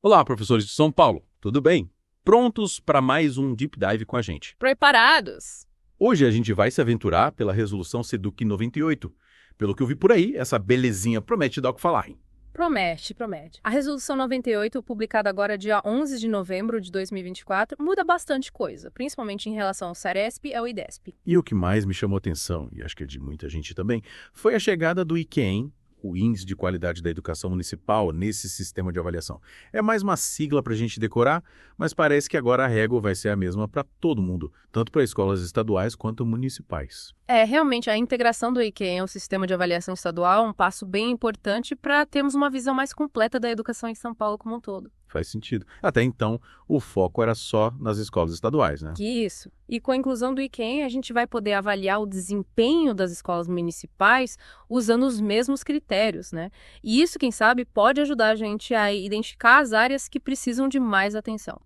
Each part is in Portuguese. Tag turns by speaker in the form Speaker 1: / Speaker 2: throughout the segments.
Speaker 1: Olá, professores de São Paulo, tudo bem? Prontos para mais um Deep Dive com a gente?
Speaker 2: Preparados?
Speaker 1: Hoje a gente vai se aventurar pela Resolução SEDUC 98. Pelo que eu vi por aí, essa belezinha promete dar o que falar, hein?
Speaker 2: Promete. A Resolução 98, publicada agora dia 11 de novembro de 2024, muda bastante coisa, principalmente em relação ao Saresp e ao IDESP.
Speaker 1: E o que mais me chamou atenção, e acho que é de muita gente também, foi a chegada do IQEM, o Índice de Qualidade da Educação Municipal, nesse sistema de avaliação. É mais uma sigla para a gente decorar, mas parece que agora a régua vai ser a mesma para todo mundo, tanto para escolas estaduais quanto municipais.
Speaker 2: Realmente, a integração do IQEM ao sistema de avaliação estadual é um passo bem importante para termos uma visão mais completa da educação em São Paulo como um todo.
Speaker 1: Faz sentido. Até então, o foco era só nas escolas estaduais, né?
Speaker 2: Isso. E com a inclusão do IQEM, a gente vai poder avaliar o desempenho das escolas municipais usando os mesmos critérios, né? E isso, quem sabe, pode ajudar a gente a identificar as áreas que precisam de mais atenção.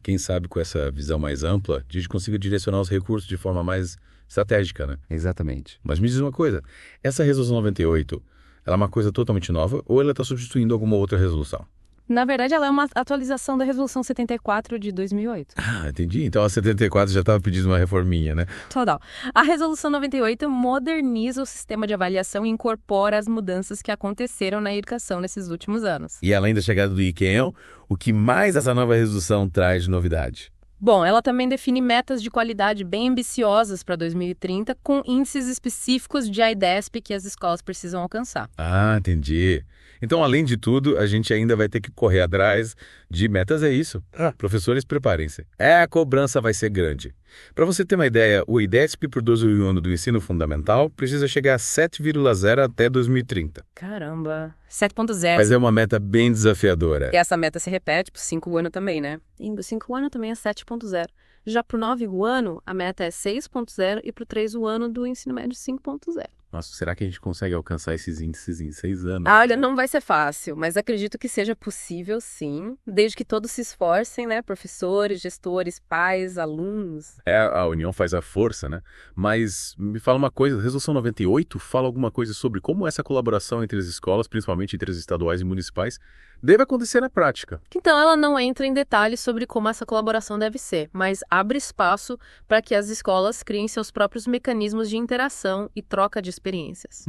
Speaker 3: Quem sabe com essa visão mais ampla, a gente consiga direcionar os recursos de forma mais estratégica, né?
Speaker 4: Exatamente.
Speaker 3: Mas me diz uma coisa, essa resolução 98, ela é uma coisa totalmente nova ou ela está substituindo alguma outra resolução?
Speaker 2: Na verdade, ela é uma atualização da Resolução 74 de 2008.
Speaker 3: Entendi. Então a 74 já estava pedindo uma reforminha, né?
Speaker 2: Total. A Resolução 98 moderniza o sistema de avaliação e incorpora as mudanças que aconteceram na educação nesses últimos anos.
Speaker 3: E além da chegada do IQEM, o que mais essa nova resolução traz de novidade?
Speaker 2: Bom, ela também define metas de qualidade bem ambiciosas para 2030, com índices específicos de IDESP que as escolas precisam alcançar.
Speaker 3: Entendi. Então, além de tudo, a gente ainda vai ter que correr atrás de metas, é isso. Professores, preparem-se. A cobrança vai ser grande. Para você ter uma ideia, o IDESP para o 12º ano do ensino fundamental precisa chegar a 7,0 até 2030.
Speaker 2: Caramba, 7,0.
Speaker 3: Mas é uma meta bem desafiadora.
Speaker 2: E essa meta se repete para o 5º ano também, né? E o 5º ano também é 7,0. Já para o 9º ano, a meta é 6,0 e para o 3º ano do ensino médio, 5,0.
Speaker 1: Nossa, será que a gente consegue alcançar esses índices em 6 anos?
Speaker 2: Olha, não vai ser fácil, mas acredito que seja possível sim, desde que todos se esforcem, né? Professores, gestores, pais, alunos.
Speaker 1: A união faz a força, né? Mas me fala uma coisa, a Resolução 98 fala alguma coisa sobre como essa colaboração entre as escolas, principalmente entre as estaduais e municipais, deve acontecer na prática.
Speaker 2: Então, ela não entra em detalhes sobre como essa colaboração deve ser, mas abre espaço para que as escolas criem seus próprios mecanismos de interação e troca de experiências.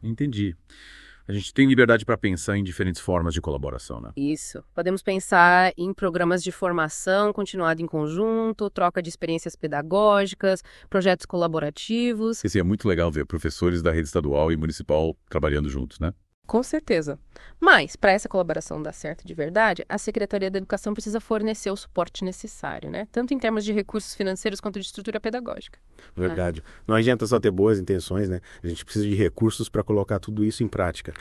Speaker 1: Entendi. A gente tem liberdade para pensar em diferentes formas de colaboração, né?
Speaker 2: Isso. Podemos pensar em programas de formação continuada em conjunto, troca de experiências pedagógicas, projetos colaborativos.
Speaker 1: Esse é muito legal ver professores da rede estadual e municipal trabalhando juntos, né?
Speaker 2: Com certeza. Mas, para essa colaboração dar certo de verdade, a Secretaria da Educação precisa fornecer o suporte necessário, né? Tanto em termos de recursos financeiros quanto de estrutura pedagógica.
Speaker 5: Verdade. Não adianta só ter boas intenções, né? A gente precisa de recursos para colocar tudo isso em prática.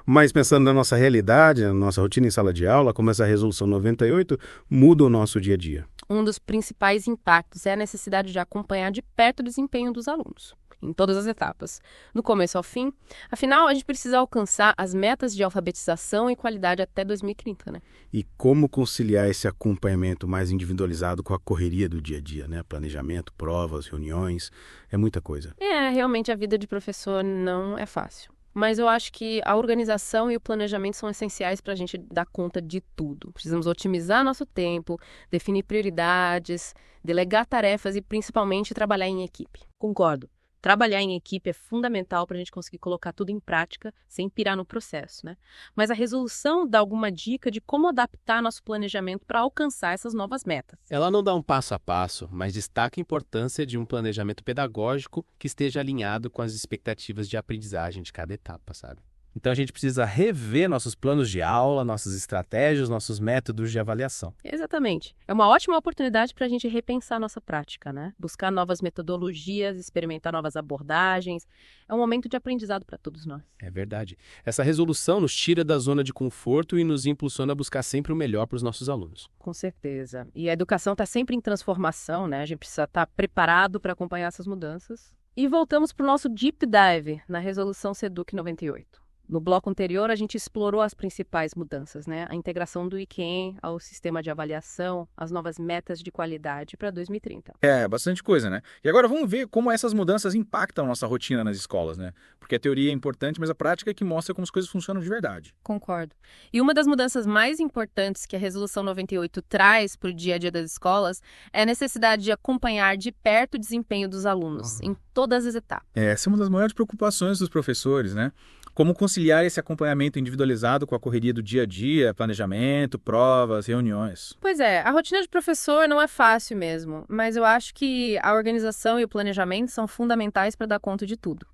Speaker 5: Mas pensando na nossa realidade, na nossa rotina em sala de aula, como essa Resolução 98 muda o nosso dia a dia.
Speaker 2: Um dos principais impactos é a necessidade de acompanhar de perto o desempenho dos alunos, em todas as etapas, do começo ao fim. Afinal, a gente precisa alcançar as metas de alfabetização e qualidade até 2030, né?
Speaker 5: E como conciliar esse acompanhamento mais individualizado com a correria do dia a dia, né? Planejamento, provas, reuniões, é muita coisa.
Speaker 2: Realmente a vida de professor não é fácil. Mas eu acho que a organização e o planejamento são essenciais para a gente dar conta de tudo. Precisamos otimizar nosso tempo, definir prioridades, delegar tarefas e principalmente trabalhar em equipe. Concordo. Trabalhar em equipe é fundamental para a gente conseguir colocar tudo em prática sem pirar no processo, né? Mas a resolução dá alguma dica de como adaptar nosso planejamento para alcançar essas novas metas.
Speaker 6: Ela não dá um passo a passo, mas destaca a importância de um planejamento pedagógico que esteja alinhado com as expectativas de aprendizagem de cada etapa, sabe? Então a gente precisa rever nossos planos de aula, nossas estratégias, nossos métodos de avaliação.
Speaker 2: Exatamente. É uma ótima oportunidade para a gente repensar a nossa prática, né? Buscar novas metodologias, experimentar novas abordagens. É um momento de aprendizado para todos nós.
Speaker 6: É verdade. Essa resolução nos tira da zona de conforto e nos impulsiona a buscar sempre o melhor para os nossos alunos.
Speaker 2: Com certeza. E a educação está sempre em transformação, né? A gente precisa estar preparado para acompanhar essas mudanças. E voltamos para o nosso Deep Dive na Resolução SEDUC 98. No bloco anterior, a gente explorou as principais mudanças, né? A integração do IQEM ao sistema de avaliação, as novas metas de qualidade para 2030.
Speaker 3: É, bastante coisa, né? E agora vamos ver como essas mudanças impactam a nossa rotina nas escolas, né? Porque a teoria é importante, mas a prática é que mostra como as coisas funcionam de verdade.
Speaker 2: Concordo. E uma das mudanças mais importantes que a Resolução 98 traz para o dia a dia das escolas é a necessidade de acompanhar de perto o desempenho dos alunos, em todas as etapas.
Speaker 3: Essa é uma das maiores preocupações dos professores, né? Como conciliar esse acompanhamento individualizado com a correria do dia a dia, planejamento, provas, reuniões.
Speaker 2: Pois é, a rotina de professor não é fácil mesmo, mas eu acho que a organização e o planejamento são fundamentais para dar conta de tudo.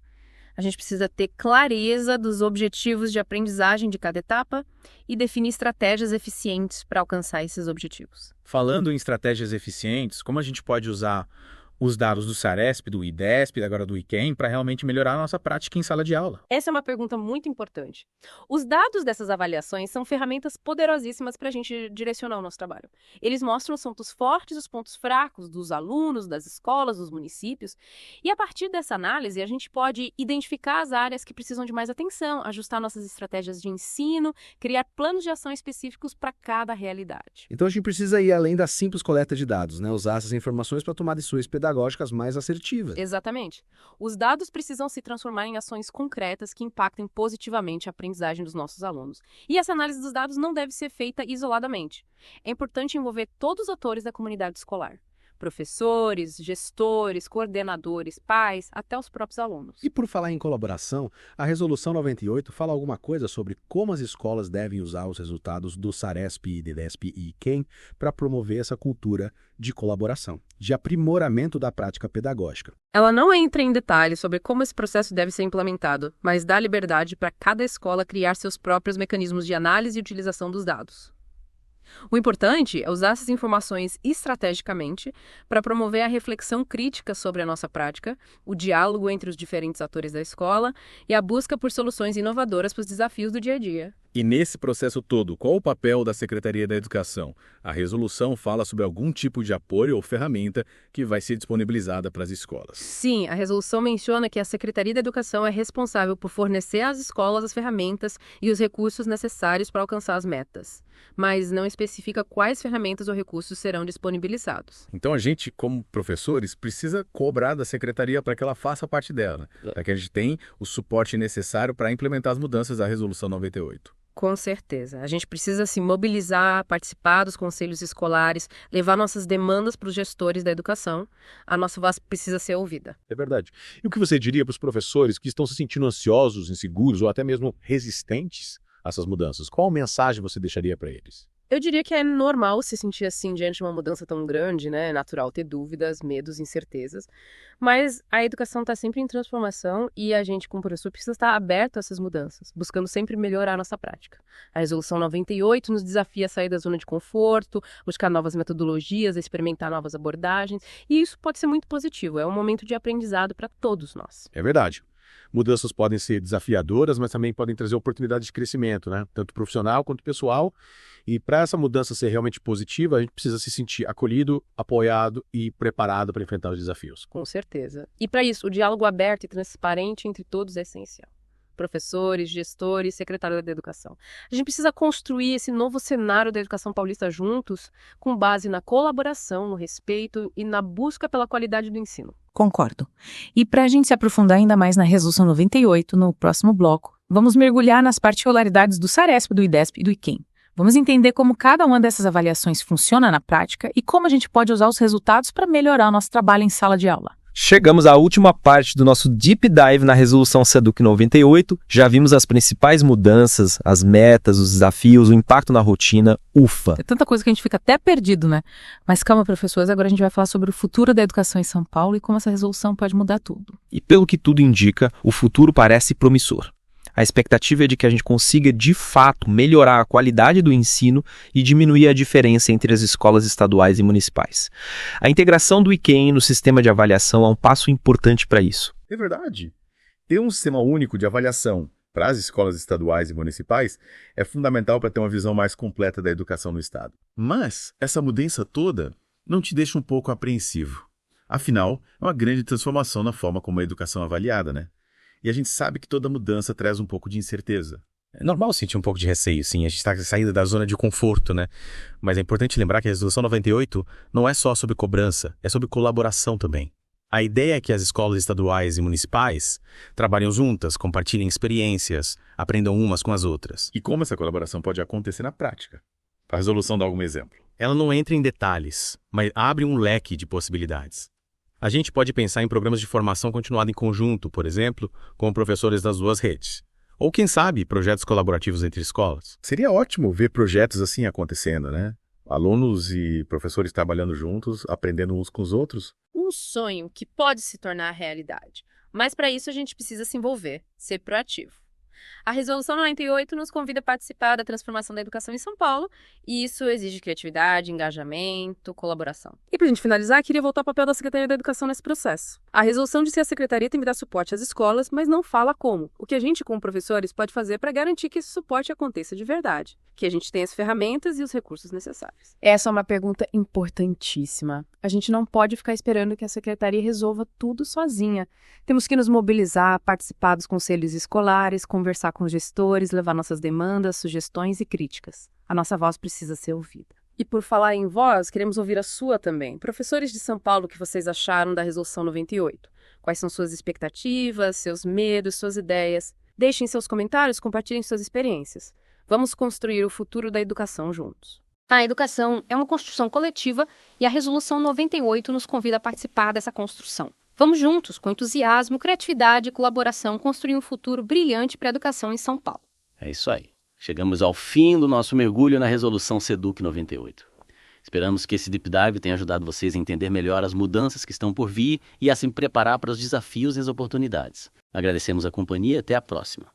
Speaker 2: A gente precisa ter clareza dos objetivos de aprendizagem de cada etapa e definir estratégias eficientes para alcançar esses objetivos.
Speaker 3: Falando em estratégias eficientes, como a gente pode usar os dados do SARESP, do IDESP, agora do IQEM, para realmente melhorar a nossa prática em sala de aula?
Speaker 2: Essa é uma pergunta muito importante. Os dados dessas avaliações são ferramentas poderosíssimas para a gente direcionar o nosso trabalho. Eles mostram os pontos fortes e os pontos fracos dos alunos, das escolas, dos municípios. E a partir dessa análise, a gente pode identificar as áreas que precisam de mais atenção, ajustar nossas estratégias de ensino, criar planos de ação específicos para cada realidade.
Speaker 5: Então a gente precisa ir além da simples coleta de dados, né? Usar essas informações para tomar decisões pedagógicas mais assertivas.
Speaker 2: Exatamente. Os dados precisam se transformar em ações concretas que impactem positivamente a aprendizagem dos nossos alunos. E essa análise dos dados não deve ser feita isoladamente. É importante envolver todos os atores da comunidade escolar. Professores, gestores, coordenadores, pais, até os próprios alunos.
Speaker 5: E por falar em colaboração, a Resolução 98 fala alguma coisa sobre como as escolas devem usar os resultados do SARESP, IDESP e IQEM para promover essa cultura de colaboração, de aprimoramento da prática pedagógica.
Speaker 2: Ela não entra em detalhes sobre como esse processo deve ser implementado, mas dá liberdade para cada escola criar seus próprios mecanismos de análise e utilização dos dados. O importante é usar essas informações estrategicamente para promover a reflexão crítica sobre a nossa prática, o diálogo entre os diferentes atores da escola e a busca por soluções inovadoras para os desafios do dia a dia.
Speaker 3: E nesse processo todo, qual o papel da Secretaria da Educação? A resolução fala sobre algum tipo de apoio ou ferramenta que vai ser disponibilizada para as escolas.
Speaker 2: Sim, a resolução menciona que a Secretaria da Educação é responsável por fornecer às escolas as ferramentas e os recursos necessários para alcançar as metas, mas não especifica quais ferramentas ou recursos serão disponibilizados.
Speaker 3: Então a gente, como professores, precisa cobrar da Secretaria para que ela faça parte dela, para que a gente tenha o suporte necessário para implementar as mudanças da Resolução 98.
Speaker 2: Com certeza. A gente precisa se mobilizar, participar dos conselhos escolares, levar nossas demandas para os gestores da educação. A nossa voz precisa ser ouvida.
Speaker 1: É verdade. E o que você diria para os professores que estão se sentindo ansiosos, inseguros ou até mesmo resistentes a essas mudanças? Qual mensagem você deixaria para eles?
Speaker 2: Eu diria que é normal se sentir assim diante de uma mudança tão grande, né? É natural ter dúvidas, medos, incertezas. Mas a educação está sempre em transformação e a gente, como professor, precisa estar aberto a essas mudanças, buscando sempre melhorar a nossa prática. A Resolução 98 nos desafia a sair da zona de conforto, buscar novas metodologias, experimentar novas abordagens. E isso pode ser muito positivo. É um momento de aprendizado para todos nós.
Speaker 1: É verdade. Mudanças podem ser desafiadoras, mas também podem trazer oportunidades de crescimento, né? Tanto profissional quanto pessoal. E para essa mudança ser realmente positiva, a gente precisa se sentir acolhido, apoiado e preparado para enfrentar os desafios.
Speaker 2: Com certeza. E para isso, o diálogo aberto e transparente entre todos é essencial. Professores, gestores, secretários da educação. A gente precisa construir esse novo cenário da educação paulista juntos, com base na colaboração, no respeito e na busca pela qualidade do ensino.
Speaker 4: Concordo. E para a gente se aprofundar ainda mais na Resolução 98, no próximo bloco, vamos mergulhar nas particularidades do SARESP, do IDESP e do IQEM. Vamos entender como cada uma dessas avaliações funciona na prática e como a gente pode usar os resultados para melhorar o nosso trabalho em sala de aula.
Speaker 7: Chegamos à última parte do nosso Deep Dive na Resolução SEDUC 98. Já vimos as principais mudanças, as metas, os desafios, o impacto na rotina. Ufa!
Speaker 4: É tanta coisa que a gente fica até perdido, né? Mas calma, professores, agora a gente vai falar sobre o futuro da educação em São Paulo e como essa resolução pode mudar tudo.
Speaker 7: E pelo que tudo indica, o futuro parece promissor. A expectativa é de que a gente consiga, de fato, melhorar a qualidade do ensino e diminuir a diferença entre as escolas estaduais e municipais. A integração do IQEM no sistema de avaliação é um passo importante para isso.
Speaker 3: É verdade. Ter um sistema único de avaliação para as escolas estaduais e municipais é fundamental para ter uma visão mais completa da educação no Estado. Mas essa mudança toda não te deixa um pouco apreensivo. Afinal, é uma grande transformação na forma como a educação é avaliada, né?
Speaker 1: E a gente sabe que toda mudança traz um pouco de incerteza. É normal sentir um pouco de receio, sim. A gente está saindo da zona de conforto, né? Mas é importante lembrar que a Resolução 98 não é só sobre cobrança, é sobre colaboração também. A ideia é que as escolas estaduais e municipais trabalhem juntas, compartilhem experiências, aprendam umas com as outras. E como essa colaboração pode acontecer na prática? A resolução dá algum exemplo. Ela não entra em detalhes, mas abre um leque de possibilidades. A gente pode pensar em programas de formação continuada em conjunto, por exemplo, com professores das duas redes. Ou, quem sabe, projetos colaborativos entre escolas. Seria ótimo ver projetos assim acontecendo, né? Alunos e professores trabalhando juntos, aprendendo uns com os outros.
Speaker 2: Um sonho que pode se tornar realidade. Mas para isso a gente precisa se envolver, ser proativo. A Resolução 98 nos convida a participar da transformação da educação em São Paulo, e isso exige criatividade, engajamento, colaboração.
Speaker 8: E para a gente finalizar, queria voltar ao papel da Secretaria da Educação nesse processo. A resolução diz que a Secretaria tem que dar suporte às escolas, mas não fala como. O que a gente, como professores, pode fazer para garantir que esse suporte aconteça de verdade, que a gente tenha as ferramentas e os recursos necessários.
Speaker 4: Essa é uma pergunta importantíssima. A gente não pode ficar esperando que a Secretaria resolva tudo sozinha. Temos que nos mobilizar, participar dos conselhos escolares, conversar com os gestores, levar nossas demandas, sugestões e críticas. A nossa voz precisa ser ouvida.
Speaker 8: E por falar em voz, queremos ouvir a sua também. Professores de São Paulo, o que vocês acharam da Resolução 98? Quais são suas expectativas, seus medos, suas ideias? Deixem seus comentários, compartilhem suas experiências. Vamos construir o futuro da educação juntos.
Speaker 2: A educação é uma construção coletiva e a Resolução 98 nos convida a participar dessa construção. Vamos juntos, com entusiasmo, criatividade e colaboração, construir um futuro brilhante para a educação em São Paulo.
Speaker 9: É isso aí. Chegamos ao fim do nosso mergulho na Resolução SEDUC 98. Esperamos que esse Deep Dive tenha ajudado vocês a entender melhor as mudanças que estão por vir e a se preparar para os desafios e as oportunidades. Agradecemos a companhia e até a próxima.